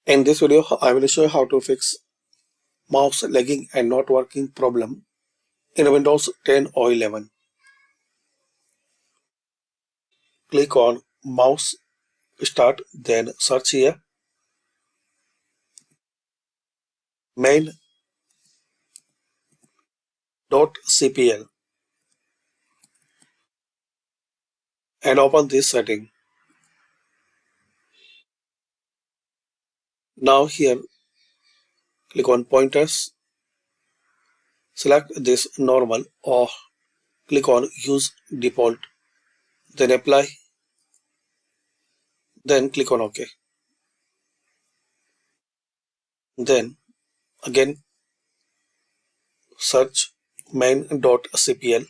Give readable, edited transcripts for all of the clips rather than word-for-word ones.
In this video, I will show you how to fix mouse lagging and not working problem in Windows 10 or 11. Click on mouse start, then search here main.cpl and open this setting. Now here click on pointers, select this normal or click on use default, then apply, then click on OK. Then again search main.cpl.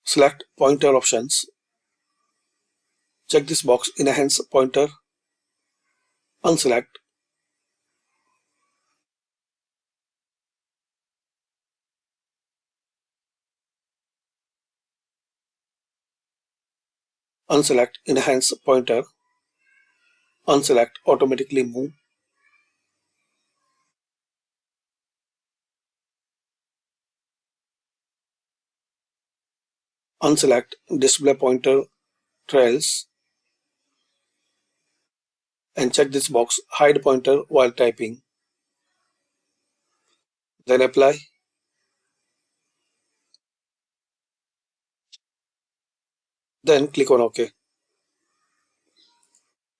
Select pointer options. Check this box enhance pointer. Unselect. Unselect enhance pointer. Unselect automatically move. Unselect display pointer trails and check this box hide pointer while typing. Then apply. Then click on OK.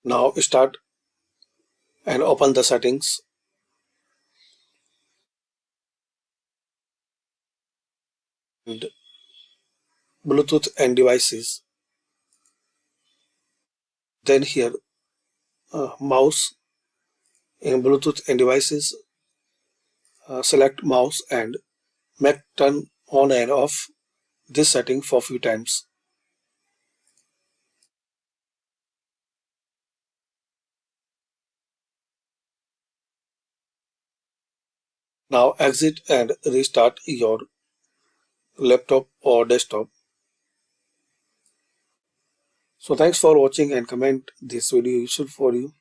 Now start and open the settings. And Bluetooth and devices. Then here mouse in Bluetooth and devices. Select mouse and make turn on and off this setting for few times. Now exit and restart your laptop or desktop. So thanks for watching and comment this video useful for you.